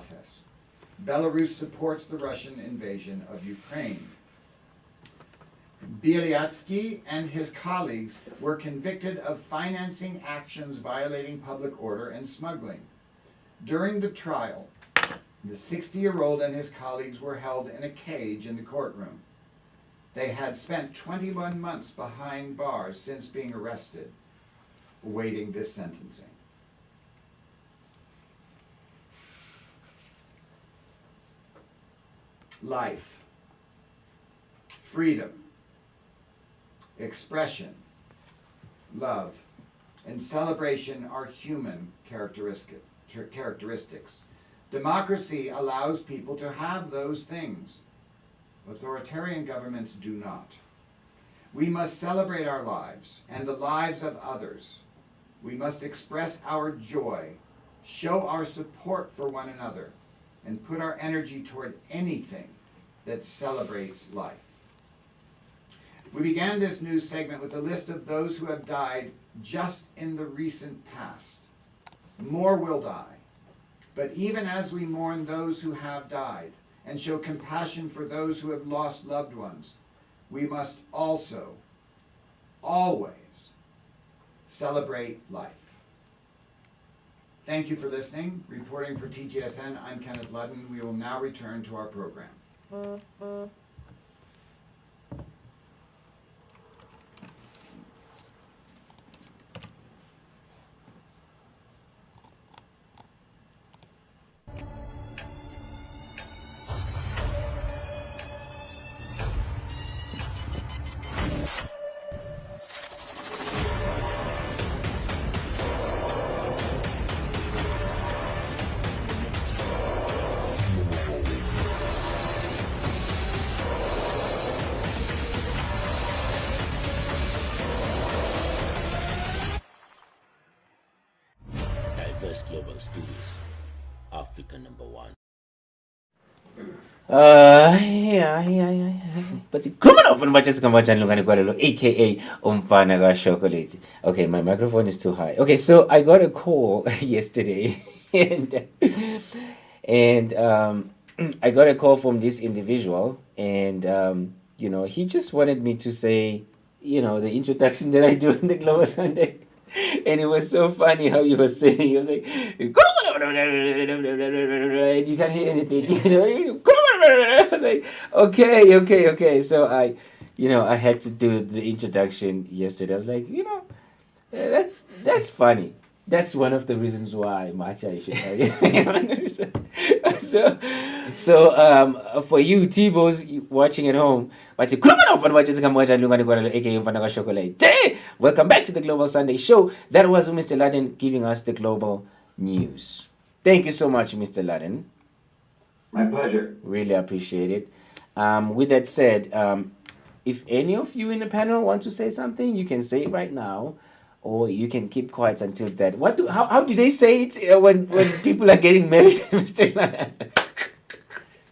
process. Belarus supports the Russian invasion of Ukraine. Bielyatsky and his colleagues were convicted of financing actions violating public order and smuggling. During the trial, the 60-year-old and his colleagues were held in a cage in the courtroom. They had spent 21 months behind bars since being arrested, awaiting this sentencing. Life, freedom, expression, love, and celebration are human characteristics. Democracy allows people to have those things. Authoritarian governments do not. We must celebrate our lives and the lives of others. We must express our joy, show our support for one another, and put our energy toward anything that celebrates life. We began this news segment with a list of those who have died just in the recent past. More will die. But even as we mourn those who have died and show compassion for those who have lost loved ones, we must also, always, celebrate life. Thank you for listening. Reporting for TGSN, I'm Kenneth Ludden. We will now return to our program. Global Studios, Africa #1. But coming up on Watches Kamachan Lungani Gwala, aka Umfana Chocolate. Okay, my microphone is too high. Okay, so I got a call yesterday, and I got a call from this individual, and he just wanted me to say, the introduction that I do in the Global Sunday. And it was so funny how you were saying, he was like, you can't hear anything, I was like, okay. So I had to do the introduction yesterday. I was like, that's funny. That's one of the reasons why Macha should have So for you T-Bows watching at home, welcome back to the Global Sunday Show. That was Mr. Ludden giving us the global news. Thank you so much, Mr. Ludden. My pleasure. Really appreciate it. With that said, if any of you in the panel want to say something, you can say it right now. Or you can keep quiet until that. How do they say it when people are getting married, Mr. Lana?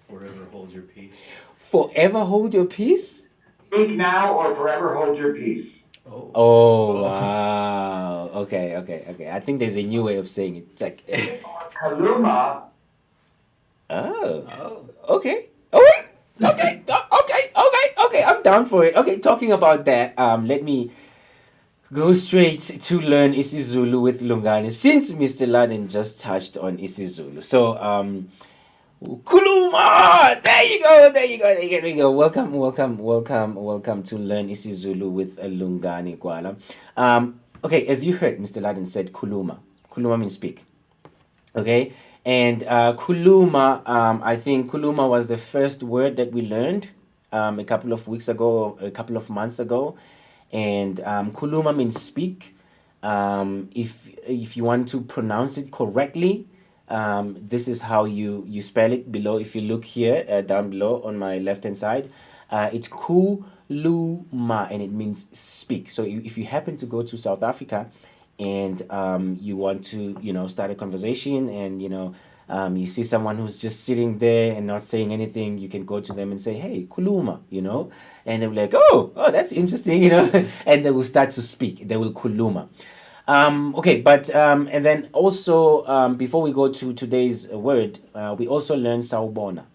Forever hold your peace. Forever hold your peace? Speak now or forever hold your peace. Oh, wow. Okay. I think there's a new way of saying it. It's like Kaluma. Oh. Okay. All right. Okay. I'm down for it. Okay, talking about that, let me go straight to learn isiZulu with Lungani, since Mr. Ludden just touched on isiZulu. So, Kuluma! There you go. Welcome to learn isiZulu with Lungani Gwala. Okay, as you heard, Mr. Ludden said Kuluma. Kuluma means speak. Okay, and Kuluma, I think Kuluma was the first word that we learned a couple of weeks ago, a couple of months ago. And Kuluma means speak. If you want to pronounce it correctly, this is how you spell it below. If you look here down below on my left hand side, it's Kuluma, and it means speak. So if you happen to go to South Africa and you want to start a conversation, and you see someone who's just sitting there and not saying anything, you can go to them and say, hey, Kuluma, and they'll be like, oh, that's interesting, and they will start to speak. They will Kuluma. Okay, but and then also before we go to today's word, we also learned sawubona,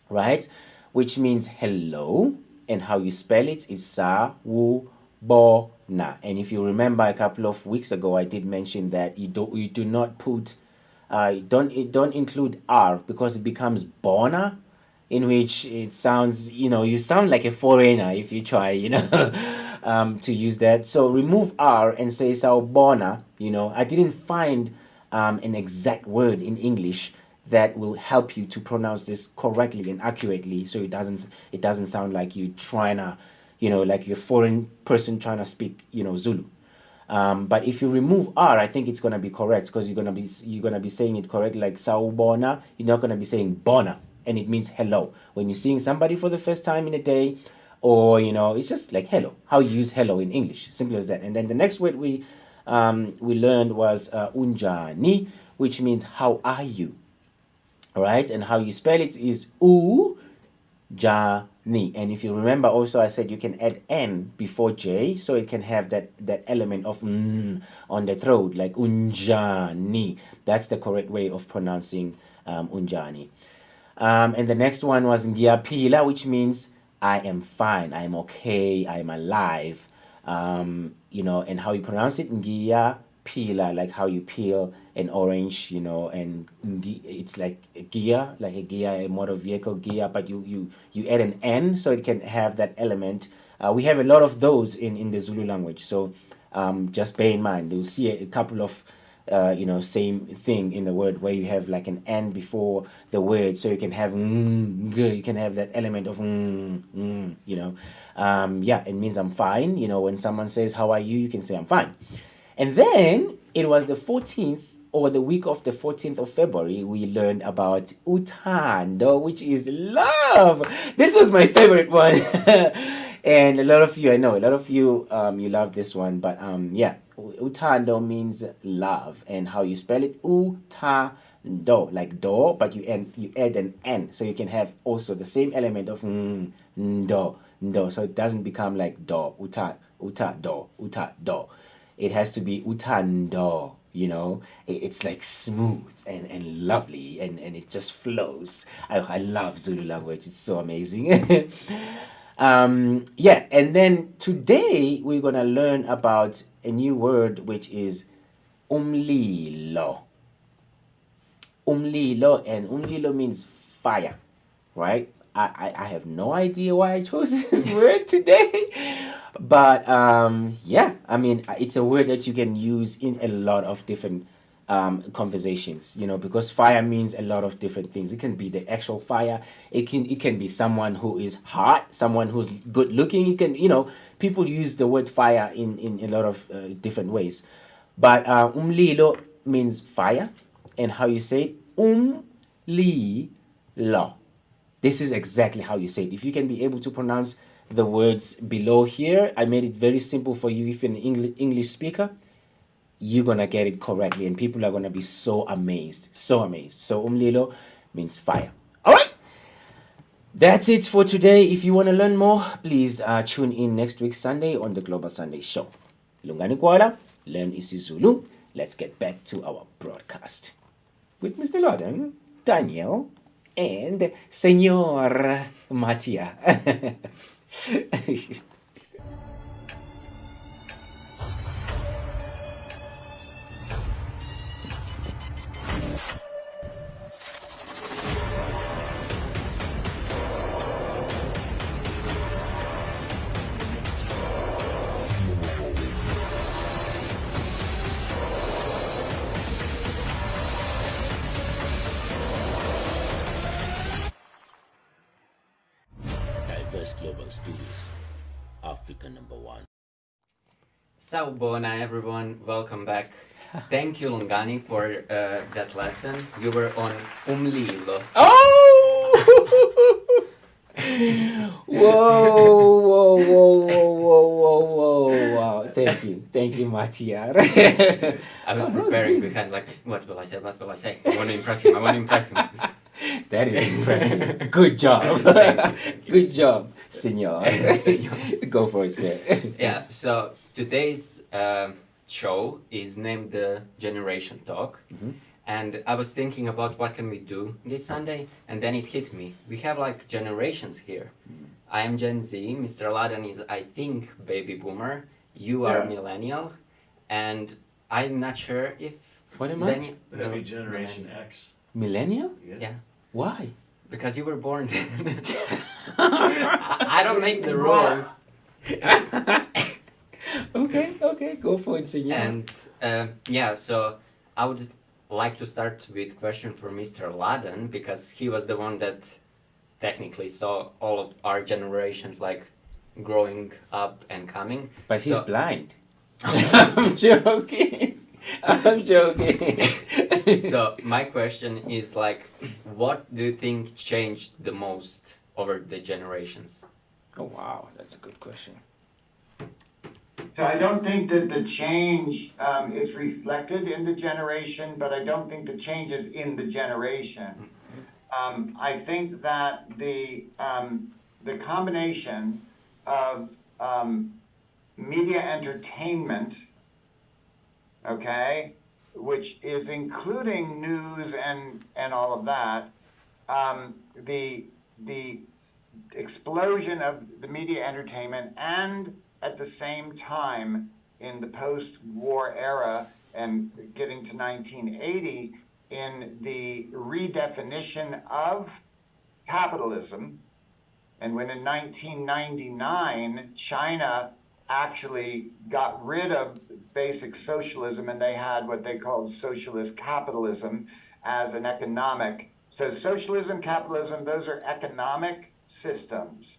right? Which means hello, and how you spell it is sawubona. And if you remember a couple of weeks ago, I did mention that you do not put don't include R because it becomes bona, in which it sounds, you sound like a foreigner if you try, to use that. So remove R and say sawubona. I didn't find an exact word in English that will help you to pronounce this correctly and accurately, so it doesn't sound like you trying to, like you're a foreign person trying to speak, Zulu. But if you remove R, I think it's gonna be correct because you're gonna be saying it correct, like sawubona. You're not gonna be saying bona, and it means hello. When you're seeing somebody for the first time in a day, or it's just like hello. How you use hello in English, simple as that. And then the next word we learned was unjani, which means how are you. All right, and how you spell it is Jani. And if you remember also, I said you can add N before J, so it can have that element of on the throat, like Unjani. That's the correct way of pronouncing Unjani. And the next one was Ngiyaphila, which means I am fine, I am okay, I am alive. And how you pronounce it, Ngiyaphila, like how you peel an orange, and it's like a gear, a motor vehicle gear, but you add an N so it can have that element. We have a lot of those in the Zulu language, so just bear in mind. You'll see a couple of same thing in the word where you have like an N before the word, so you can have you can have that element of it means I'm fine. When someone says how are you, you can say I'm fine. And then it was the 14th, or the week of the 14th of February, we learned about utando, which is love. This was my favorite one. And a lot of you, I know, you love this one. But utando means love. And how you spell it, utando, like do, but you add an N. So you can have also the same element of do. So it doesn't become like do, do. It has to be utando. It's like smooth and lovely, and it just flows. I love Zulu language. It's so amazing. And then today we're gonna learn about a new word, which is umlilo. And umlilo means fire, right? I have no idea why I chose this word today. But it's a word that you can use in a lot of different conversations, because fire means a lot of different things. It can be the actual fire. It can be someone who is hot, someone who's good looking. It can, people use the word fire in a lot of different ways. But umlilo means fire, and how you say it, umlilo. This is exactly how you say it. If you can be able to pronounce the words below here, I made it very simple for you. If you're an English speaker, you're gonna get it correctly, and people are gonna be so amazed. So umlilo means fire. All right, that's it for today. If you want to learn more, please tune in next week Sunday on the Global Sunday Show. Lungani Gwala, learn isiZulu. Let's get back to our broadcast with Mr. Loden, Daniel, and Senor Mattia. Diverse Global Studios, Africa #1. Sawubona everyone, welcome back. Thank you Lungani for that lesson. You were on umlilo. Oh! Whoa! Wow! Thank you, Mattia. I was preparing behind like, what will I say? I want to impress him. That is impressive. Good job. Good job, senor. Go for it, sir. Yeah, so today's show is named the Generation Talk. And I was thinking about what can we do this Sunday, and then it hit me. We have like generations here. I am Gen Z, Mr. Laden is, I think, baby boomer. You are Yeah. millennial, and I'm not sure if What am I? Daniel, That'd be no, Generation millennial. X. Millennial? Yeah, Why? because you were born then. I don't make the rules. Okay, go for it, senor. And yeah, so I would like to start with question for Mr. Laden, because he was the one that technically saw all of our generations like growing up and coming. But he's So- blind. I'm joking. I'm joking. So my question is like, what do you think changed the most over the generations? Oh wow, that's a good question. So I don't think that the change is reflected in the generation, but I don't think the change is in the generation. I think that the combination of media entertainment, okay, which is including news and all of that, the explosion of the media entertainment, and at the same time in the post-war era and getting to 1980 in the redefinition of capitalism. And when in 1999 China actually got rid of basic socialism and they had what they called socialist capitalism as an economic. So socialism, capitalism, those are economic systems.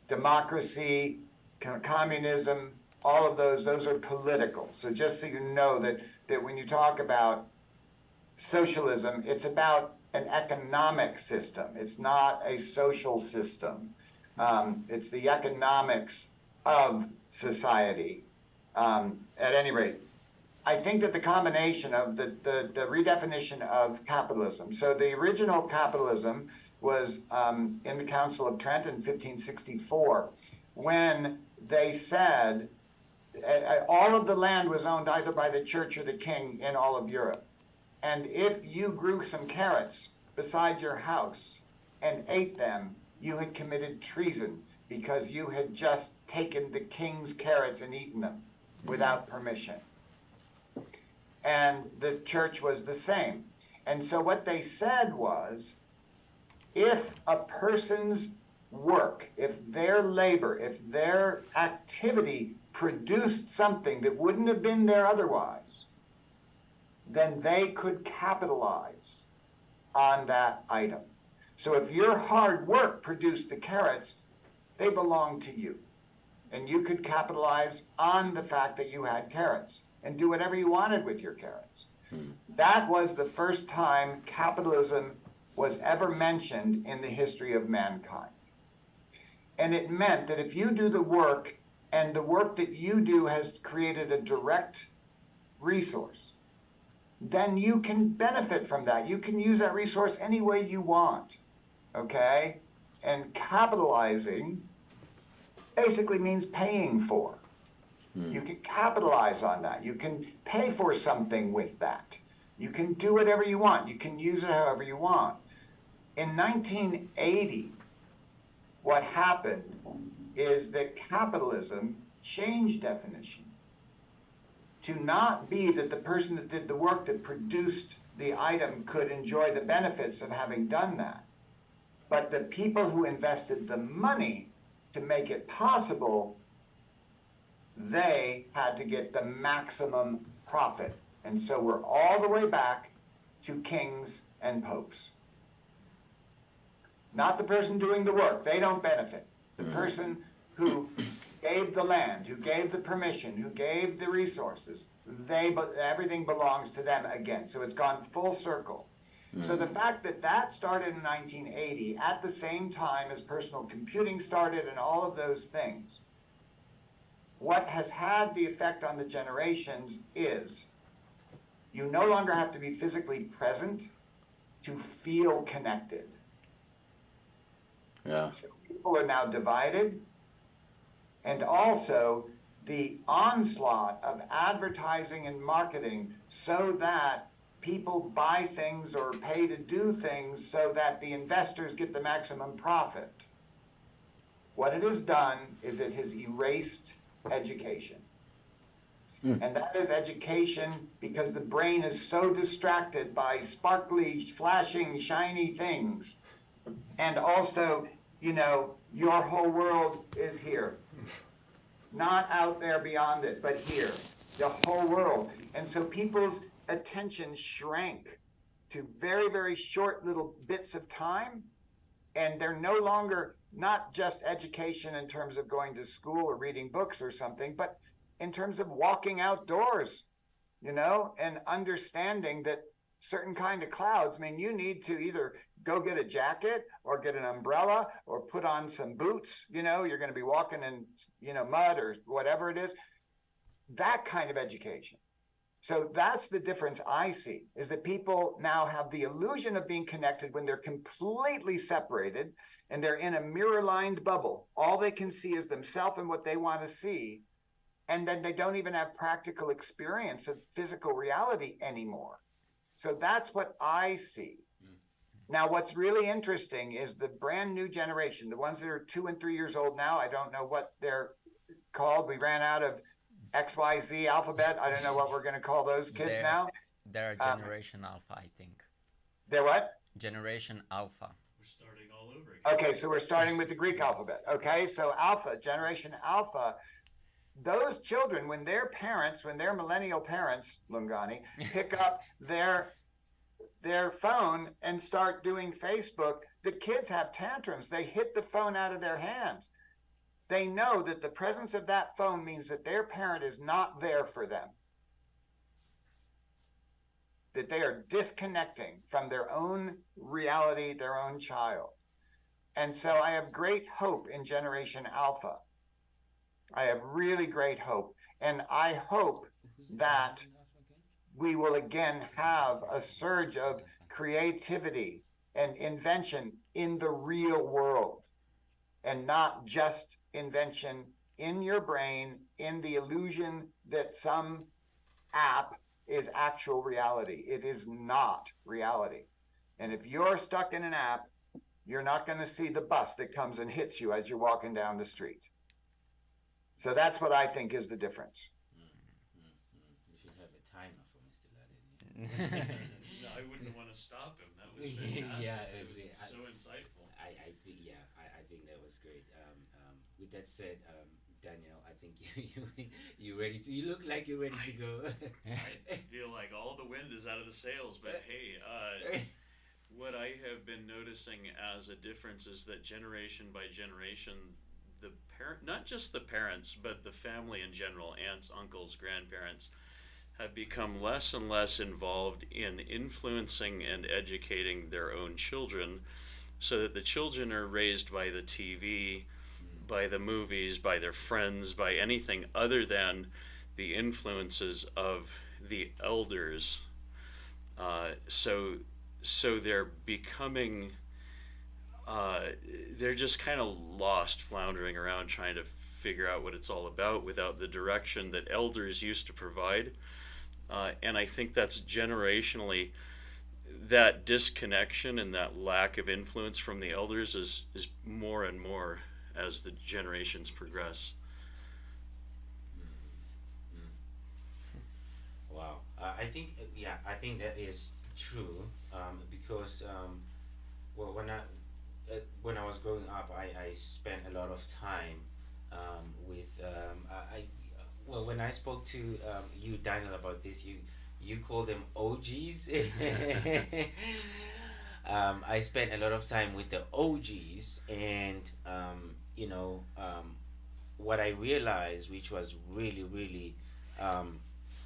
Democracy, communism, all of those are political. So just so you know that when you talk about socialism, it's about an economic system. It's not a social system. It's the economics of society. At any rate, I think that the combination of the redefinition of capitalism. So the original capitalism was in the Council of Trent in 1564, when they said all of the land was owned either by the church or the king in all of Europe. And if you grew some carrots beside your house and ate them, you had committed treason, because you had just taken the king's carrots and eaten them without permission. And the church was the same. And so what they said was, if a person's work, if their labor, if their activity produced something that wouldn't have been there otherwise, then they could capitalize on that item. So if your hard work produced the carrots, they belong to you. And you could capitalize on the fact that you had carrots and do whatever you wanted with your carrots. That was the first time capitalism was ever mentioned in the history of mankind. And it meant that if you do the work, and the work that you do has created a direct resource, then you can benefit from that. You can use that resource any way you want, okay? And capitalizing basically means paying for. You can capitalize on that. You can pay for something with that. You can do whatever you want. You can use it however you want. In 1980, what happened is that capitalism changed definition to not be that the person that did the work that produced the item could enjoy the benefits of having done that, but the people who invested the money to make it possible, they had to get the maximum profit. And so we're all the way back to kings and popes. Not the person doing the work, they don't benefit. The person who gave the land, who gave the permission, who gave the resources, everything belongs to them again. So it's gone full circle. So the fact that that started in 1980, at the same time as personal computing started and all of those things, what has had the effect on the generations is you no longer have to be physically present to feel connected. Yeah. So people are now divided, and also the onslaught of advertising and marketing so that people buy things or pay to do things so that the investors get the maximum profit. What it has done is it has erased education. And that is education because the brain is so distracted by sparkly, flashing, shiny things. And also, you know, your whole world is here. Not out there beyond it, but here. The whole world. And so people's attention shrank to very, very short little bits of time. And they're no longer not just education in terms of going to school or reading books or something, but in terms of walking outdoors, you know, and understanding that certain kind of clouds, I mean, you need to either go get a jacket or get an umbrella or put on some boots, you know, you're going to be walking in, you know, mud or whatever it is, that kind of education. So that's the difference I see, is that people now have the illusion of being connected when they're completely separated and they're in a mirror-lined bubble. All they can see is themselves and what they want to see. And then they don't even have practical experience of physical reality anymore. So that's what I see. Now, what's really interesting is the brand new generation, the ones that are 2 and 3 years old now. I don't know what they're called. We ran out of XYZ alphabet. I don't know what we're going to call those kids now. They're Generation Alpha, I think. They're what? Generation Alpha. We're starting all over again. Okay, so we're starting with the Greek alphabet. Okay, so Alpha, Generation Alpha. Those children, when their millennial parents, Lungani, pick up their phone and start doing Facebook, the kids have tantrums. They hit the phone out of their hands. They know that the presence of that phone means that their parent is not there for them, that they are disconnecting from their own reality, their own child. And so I have great hope in Generation Alpha. I have really great hope. And I hope that we will again have a surge of creativity and invention in the real world, and not just invention in your brain, in the illusion that some app is actual reality. It is not reality. And if you're stuck in an app, you're not going to see the bus that comes and hits you as you're walking down the street. So that's what I think is the difference. We should have a timer for Mr. Laden. No, I wouldn't want to stop him. That was fantastic. Yeah, it it's- was so insightful. I think that was great. With that said, Daniel, I think you ready to? You look like you're ready to go. I feel like all the wind is out of the sails, but hey, what I have been noticing as a difference is that generation by generation, the parent, not just the parents, but the family in general, aunts, uncles, grandparents, have become less and less involved in influencing and educating their own children, so that the children are raised by the TV, by the movies, by their friends, by anything other than the influences of the elders. So they're becoming, they're just kind of lost, floundering around, trying to figure out what it's all about without the direction that elders used to provide. And I think that's generationally, that disconnection and that lack of influence from the elders is more and more as the generations progress. Wow, I think that is true, because well, when I was growing up, I spent a lot of time with well, when I spoke to you, Daniel, about this, you call them OGs. I spent a lot of time with the OGs, and what I realized, which was really, really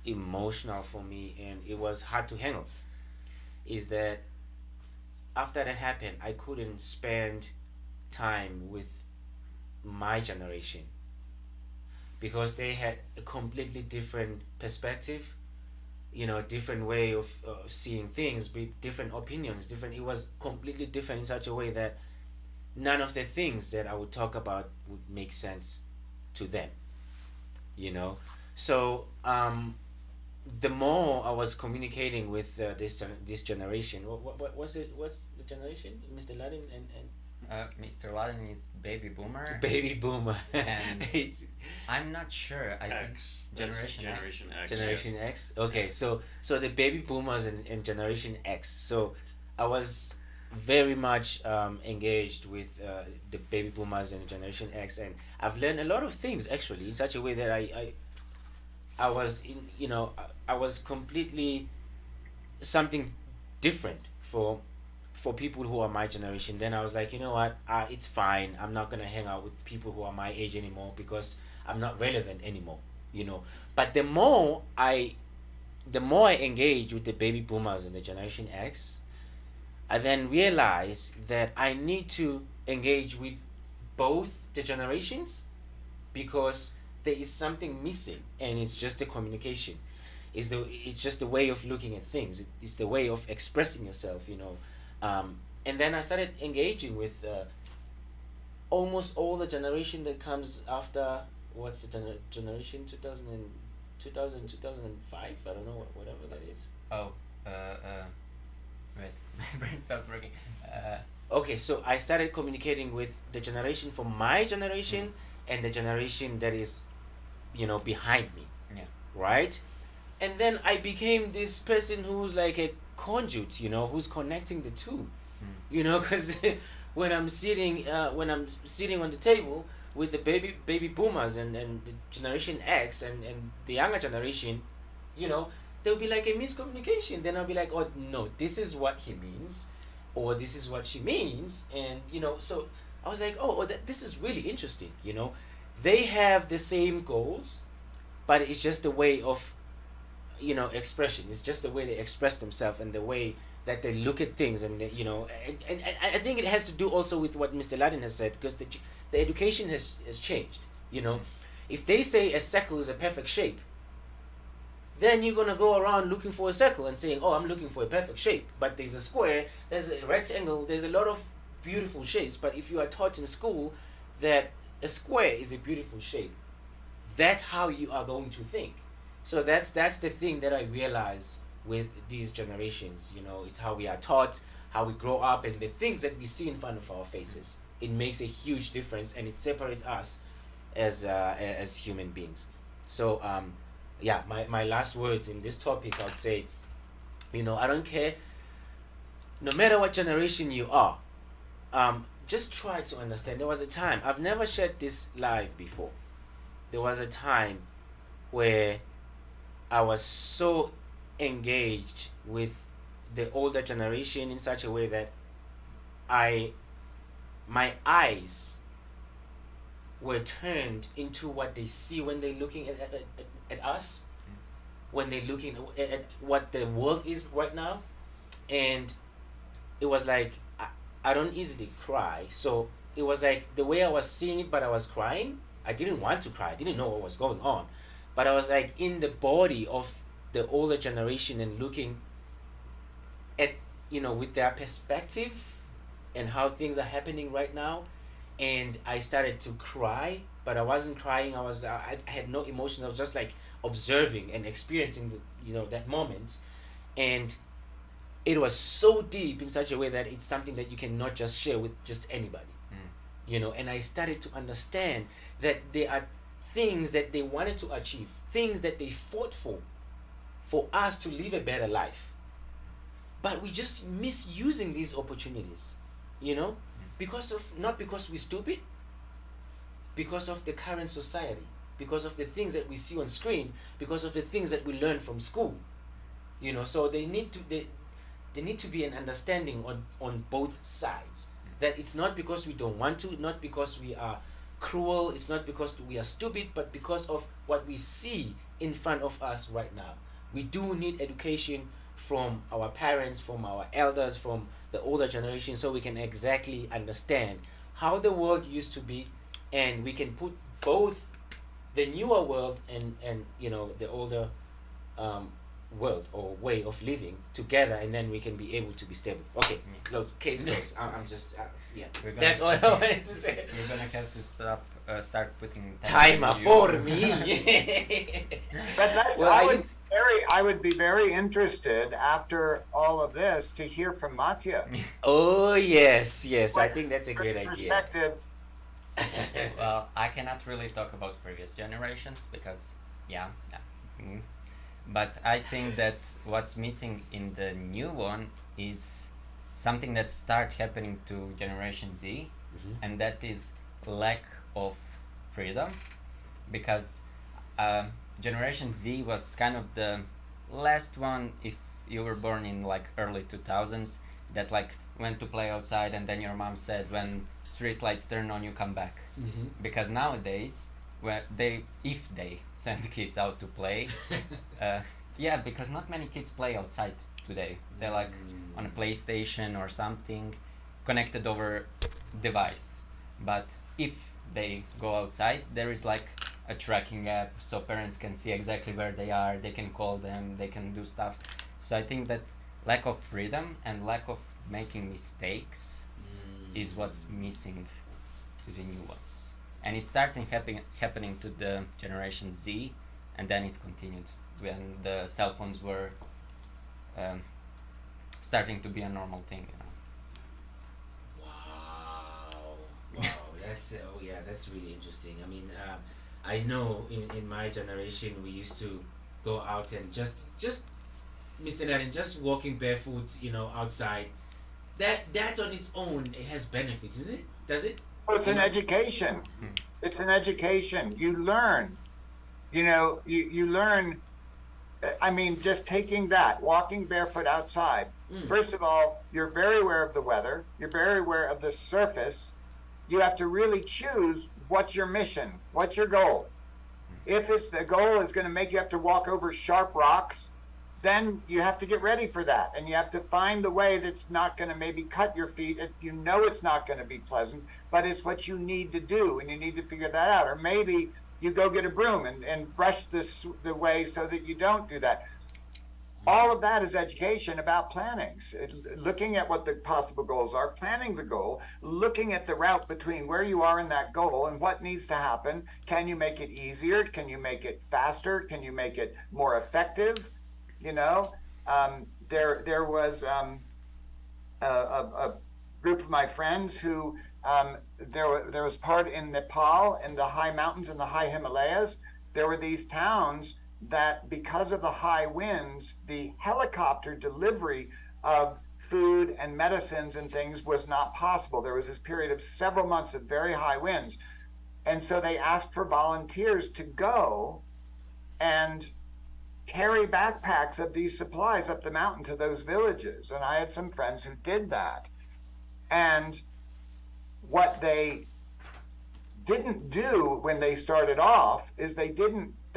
emotional for me, and it was hard to handle, is that after that happened, I couldn't spend time with my generation, because they had a completely different perspective, different way of seeing things, different opinions, it was completely different in such a way that none of the things that I would talk about would make sense to them. you know. So the more I was communicating with this generation, what was it? What's the generation, Mr. Laden and Mr. Laden is baby boomer. baby boomer? And It's I'm not sure. I think X. That's Generation X. Generation X. Generation yes. X. Okay, so the baby boomers and Generation X. So I was very much engaged with the baby boomers and Generation X, and I've learned a lot of things actually in such a way that I was in, you know, I was completely something different for people who are my generation. Then I was like, you know what, it's fine, I'm not gonna hang out with people who are my age anymore because I'm not relevant anymore, you know. But the more I engage with the baby boomers and the Generation X, I then realized that I need to engage with both the generations because there is something missing, and it's just the communication. It's just the way of looking at things. It's the way of expressing yourself, you know. And then I started engaging with almost all the generation that comes after. What's the generation 2005? I don't know, whatever that is. Oh, wait, my brain stopped working. Okay, so I started communicating with the generation from my generation and the generation that is, you know, behind me, Yeah. right? And then I became this person who's like a conduit, you know, who's connecting the two, you know, because when I'm sitting on the table with the baby boomers and the Generation X and the younger generation, you know, there'll be like a miscommunication. Then I'll be like, oh no, this is what he means, or this is what she means, and you know. So I was like, this is really interesting, you know. They have the same goals, but it's just a way of, you know, expression. It's just the way they express themselves and the way that they look at things, and you know, and I think it has to do also with what Mr. Laden has said, because the education has changed, you know. If they say a circle is a perfect shape, then you're gonna go around looking for a circle and saying, oh, I'm looking for a perfect shape, but there's a square, there's a rectangle, there's a lot of beautiful shapes. But if you are taught in school that a square is a beautiful shape, that's how you are going to think. So that's the thing that I realize with these generations, you know. It's how we are taught, how we grow up, and the things that we see in front of our faces. It makes a huge difference, and it separates us as human beings. So yeah, my last words in this topic, I would say, you know, I don't care, no matter what generation you are, just try to understand. There was a time, I've never shared this live before, there was a time where I was so engaged with the older generation in such a way that my eyes were turned into what they see when they're looking at us, when they're looking at what the world is right now. And it was like, I don't easily cry, so it was like the way I was seeing it, but I was crying. I didn't want to cry, I didn't know what was going on, but I was like in the body of the older generation and looking at, you know, with their perspective and how things are happening right now. And I started to cry, but I wasn't crying. I had no emotion. I was just like observing and experiencing that moment. And it was so deep in such a way that it's something that you cannot just share with just anybody. And I started to understand that there are things that they wanted to achieve, things that they fought for us to live a better life. But we just misusing these opportunities, not because we're stupid, because of the current society, because of the things that we see on screen, because of the things that we learn from school. So they need to be an understanding on both sides, that it's not because we don't want to, not because we are cruel, it's not because we are stupid, but because of what we see in front of us right now. We do need education from our parents, from our elders, from the older generation, so we can exactly understand how the world used to be, and we can put both the newer world and the older world or way of living together, and then we can be able to be stable. Okay, close. Case closed. I'm just yeah. We're gonna- That's all I wanted to say. We're gonna have to start putting Timer you. for me. But that's, Well, I would be very interested after all of this to hear from Mattia. Oh yes, I think that's a great idea. Perspective. Well, I cannot really talk about previous generations because, yeah. But I think that what's missing in the new one is something that starts happening to Generation Z, and that is lack of freedom, because Generation Z was kind of the last one, if you were born in like early 2000s, that like went to play outside, and then your mom said when street lights turn on you come back. Because nowadays if they send kids out to play, because not many kids play outside today. They're like on a PlayStation or something, connected over device. But if they go outside, there is like a tracking app, so parents can see exactly where they are, they can call them, they can do stuff. So I think that lack of freedom and lack of making mistakes is what's missing to the new ones. And it's starting happening to the Generation Z, and then it continued when the cell phones were starting to be a normal thing. Wow, that's really interesting. I mean, I know in my generation we used to go out and just Mr. Laden, just walking barefoot, outside. That on its own, it has benefits, isn't it? Does it? Well, it's an education. It's an education. You learn. You learn. I mean, just taking that, walking barefoot outside. First of all, you're very aware of the weather. You're very aware of the surface. You have to really choose what's your mission, what's your goal. If the goal is going to make you have to walk over sharp rocks, then you have to get ready for that, and you have to find the way that's not going to maybe cut your feet. You know it's not going to be pleasant, but it's what you need to do, and you need to figure that out. Or maybe you go get a broom and brush the way so that you don't do that. All of that is education about planning, looking at what the possible goals are, planning the goal, looking at the route between where you are in that goal and what needs to happen. Can you make it easier? Can you make it faster? Can you make it more effective? There was a group of my friends who there was part in Nepal, in the high mountains, in the high Himalayas. There were these towns that, because of the high winds, the helicopter delivery of food and medicines and things was not possible. There was this period of several months of very high winds. And so they asked for volunteers to go and carry backpacks of these supplies up the mountain to those villages. And I had some friends who did that. And what they didn't do when they started off is they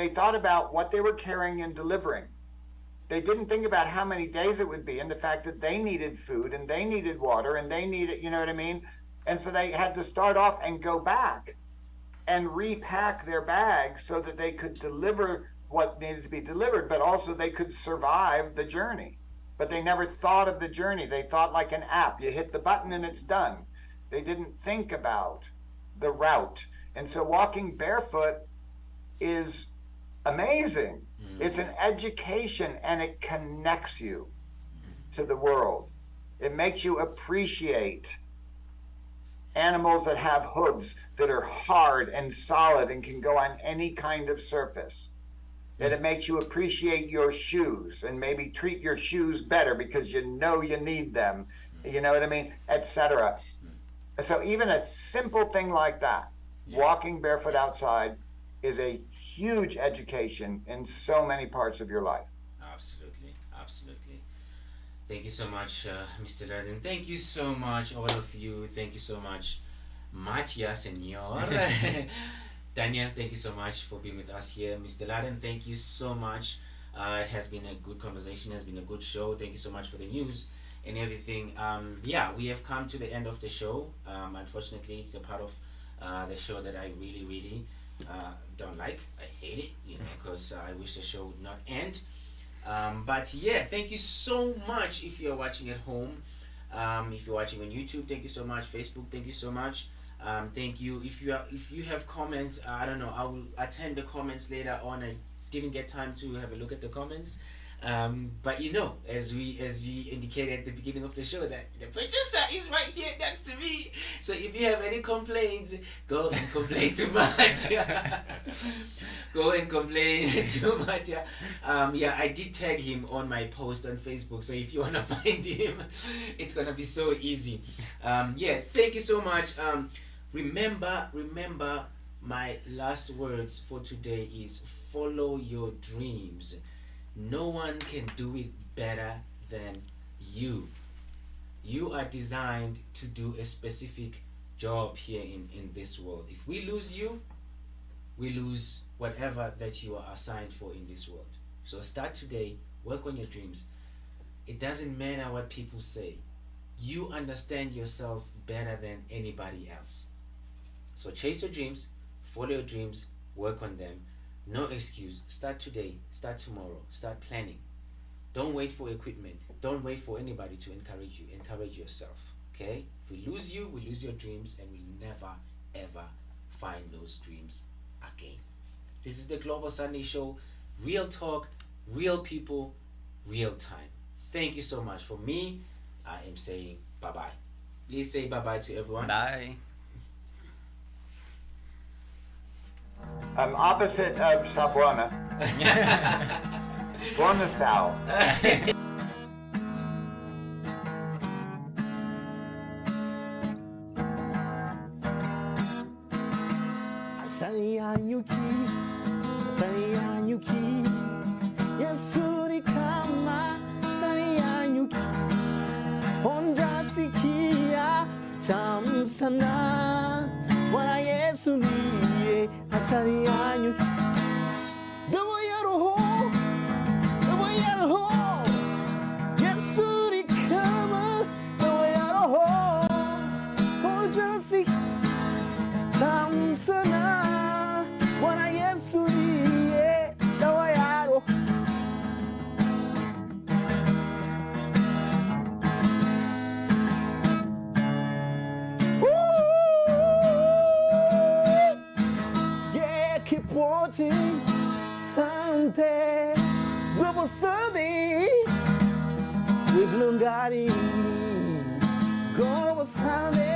thought about what they were carrying and delivering. They didn't think about how many days it would be, and the fact that they needed food and they needed water and they needed, you know what I mean? And so they had to start off and go back and repack their bags so that they could deliver what needed to be delivered, but also they could survive the journey. But they never thought of the journey. They thought like an app. You hit the button and it's done. They didn't think about the route. And so walking barefoot is amazing. It's an education, and it connects you to the world. It makes you appreciate animals that have hooves that are hard and solid and can go on any kind of surface. That it makes you appreciate your shoes and maybe treat your shoes better because you know you need them, you know what I mean, etc. So even a simple thing like that, walking barefoot outside, is a huge education in so many parts of your life. Absolutely. Thank you so much, Mr. Laden. Thank you so much, all of you. Thank you so much, Mattia, senor. Daniel, thank you so much for being with us here. Mr. Laden, thank you so much. It has been a good conversation. It has been a good show. Thank you so much for the news and everything. We have come to the end of the show. Unfortunately, it's the part of the show that I really don't like. I hate it, because I wish the show would not end. But yeah, thank you so much if you're watching at home. If you're watching on YouTube, thank you so much. Facebook, thank you so much. Thank you. If you have comments, I don't know, I will attend the comments later on. I didn't get time to have a look at the comments. But you know, as we indicated at the beginning of the show, that the producer is right here next to me. So if you have any complaints, go and complain too much. Go and complain too much. Yeah, I did tag him on my post on Facebook. So if you wanna find him, it's gonna be so easy. Yeah, thank you so much. Remember, my last words for today is follow your dreams. No one can do it better than you. You are designed to do a specific job here in this world. If we lose you, we lose whatever that you are assigned for in this world. So start today, work on your dreams. It doesn't matter what people say. You understand yourself better than anybody else. So chase your dreams, follow your dreams, work on them. No excuse. Start today, start tomorrow, start planning. Don't wait for equipment. Don't wait for anybody to encourage you. Encourage yourself. Okay? If we lose you, we lose your dreams, and we'll never ever find those dreams again. This is the Global Sunday Show. Real talk, real people, real time. Thank you so much. For me, I am saying bye-bye. Please say bye-bye to everyone. Bye. Opposite of Sabwana. Bwana Sao. Sayanyuki, Yasuri kama sayanyuki, Honja sikia tam sana, Wana Yesu niye sayanyuki. Dawayaro, Yasuri kama dawayaro, Honja sikia tam sana, Wana Yesu niye dawayaro. Yeah, keep watching Sunday, Global Sunday with Lungani. Global Sunday.